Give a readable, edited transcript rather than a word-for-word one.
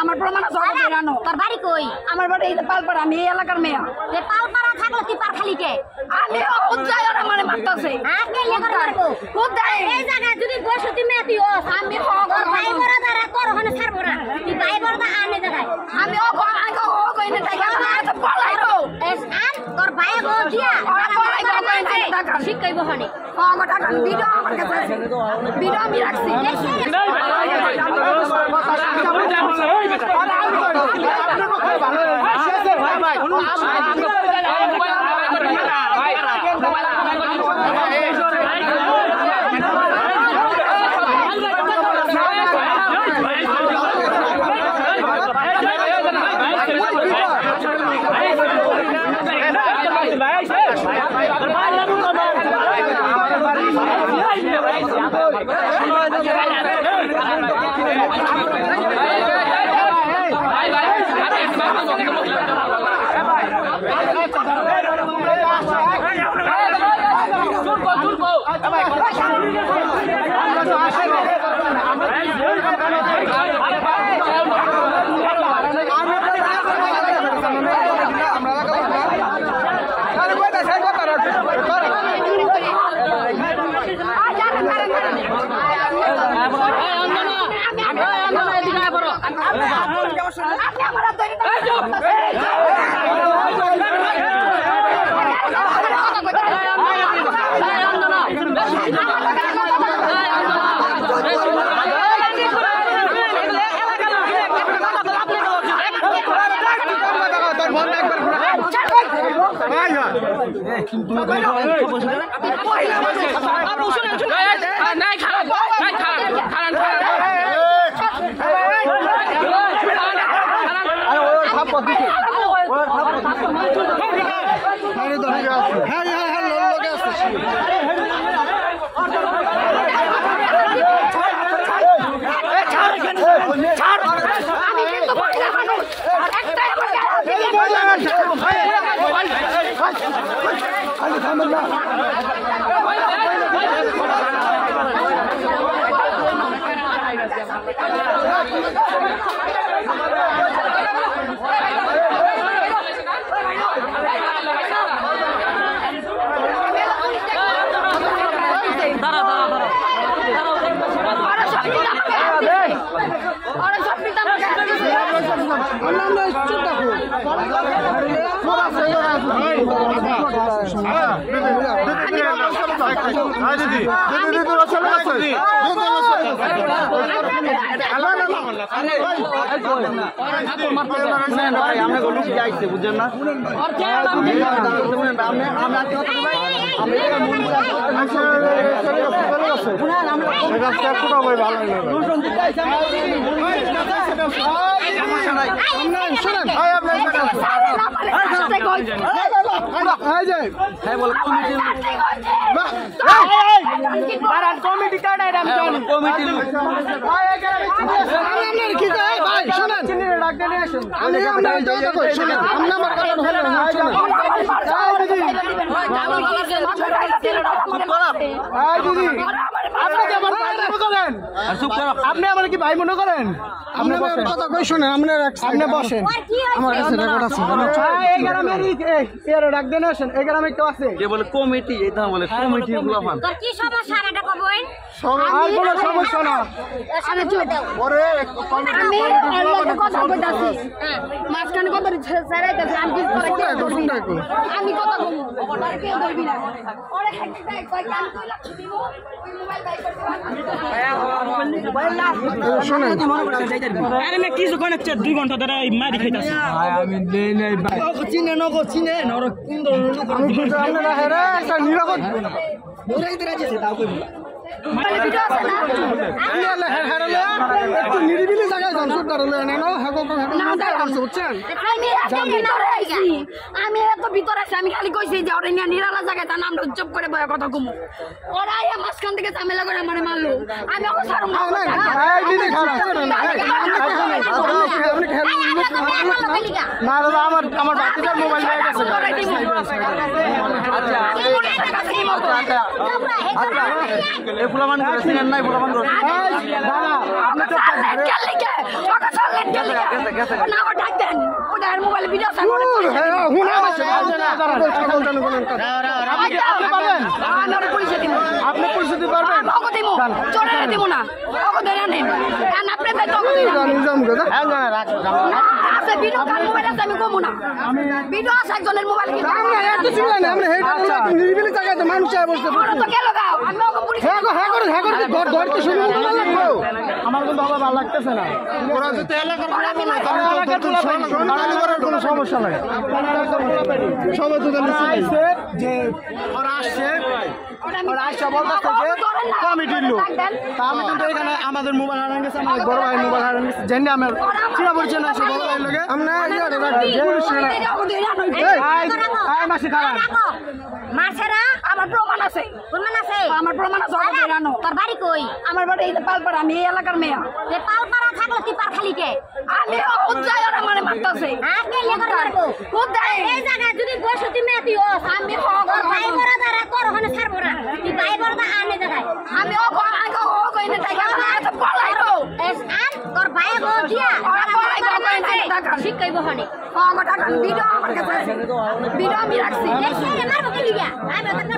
আমার প্রমাণ আছে তোর বাড়ি কই আমার বাড়ি এই পালপাড়া আমি এই এলাকার মেয়ে এ পালপাড়া থাকলে তুই পারখালিকে আমি উজ্জায় ওরা মানে মারতাছে আর কে ইয়া করে মারবো উজ্জায় এই জায়গা যদি বসে তুই মেতি ও আমি তোর ভাই বড় দাঁড়া তোর ওখানে ছাড়বো না তুই ভাই বড় দা আনে জায়গায় আমি ও কইনে থাকি আমার তো পলাইবো এস আর তোর ভাই গো দিয়া টাকা শিখাইব হনি ও টাকা ভিডিও আমার কাছে আছে ভিডিও আমি রাখছি আপনি আমার কি ভাই মনে করেন? আপনি কথা কই শুনেন, আপনি বসেন, আমার কাছে রেকর্ড আছে। এই গ্রামের এর ডাক দেন আসেন, এই গ্রামে কেউ আছে? কে বলে কমিটি, এই দাম বলে কমিটি গুলাফান। তোর কি সমস্যা এটা কইবেন? আর কোনো সমস্যা না। আরে চুপ দাও। পরে আমি এর লগে কথা কইতাছি। মাঝখানে কথা ছাড়াইতাছি, আমি কি করে কি করবি? আমি কথা কমু। ওটা কেউ ধরবি না। ওরে হেক্সটাই কই কাম কইলা দিব। ওই মোবাইল বাই করতে মোবাইল না শুনেন, আরে মে কিছু কোন 2 ঘন্টা ধরে মারি খাইতাছি। আমি নেই নেই ভাই চিনে নগো চিনে নর কিন্দর আমি বুঝা না হেরে একটা নিরাপদ ওরাই তো রাজি আছে তাও কইবি ভিডিও আছে না একটু নিরিবিলি জায়গায় যান চুপ করে লয়ে নেন বুঝছেন আমি এত ভিতরে আছি আমি খালি কইছি যে ওরা নিয়ে নিরালা জায়গায় তার নামটা চুপ করে বয়ে কথা কমু ওরা এই মাঝখান থেকে ঝামেলা করে মানে মারলো আমি ওকে ছাড়ুম না না দাদা আমার বাচ্চাটার মোবাইল হয়ে গেছে মোবাইল ভিডিও আপনি পরিচয় দিতে পারবেন চলে দিব না আছে ভিডিও কার মোবাইল আছে আমি কমু না ভিডিও আছে একজনের মোবাইল নিরিবিলি জায়গায় মানুষ বসতে তো গেল গাও আমি ওকে পুলিশ আমার কিন্তু ভালো লাগতেছে না ওরা যদি কোনো সমস্যা নাই সবাই তো আসছে যে ওরা আসছে কমিটির লোক তা আমি কিন্তু এখানে আমাদের মোবাইল হারান গেছে আমাদের বড় ভাই মোবাইল হারান গেছে জেনে আমার চিনা পরিচয় আছে বড় ভাই লোকে আমরা মাসি খারাপ মাছেরা আমার প্রমাণ আছে আমার প্রমাণ আছে তোর বাড়ি কই আমার বাড়ি এই পালপাড়া আমি এই এলাকার মেয়ে পালপাড়া থাকলে তুই পার খালি কে আমি উজ্জায় ওরা মানে মারতাছে হ্যাঁ কে লেগে মারবো উজ্জায় এই জায়গায় যদি বসে তুই মেতি ও আমি ভাই বড় দাঁড়া তোর ওখানে ছাড়বো না তুই ভাই বড় দা আনে জায়গায় আমি ও কইনে থাকি আমি পলাই গো আর তোর ভাই গো দিয়া শিখাইবো হনে ও গটা ভিডিও আমার কাছে ভিডিও আমি রাখছি দেখছি মারবো কে লিয়া আমি তো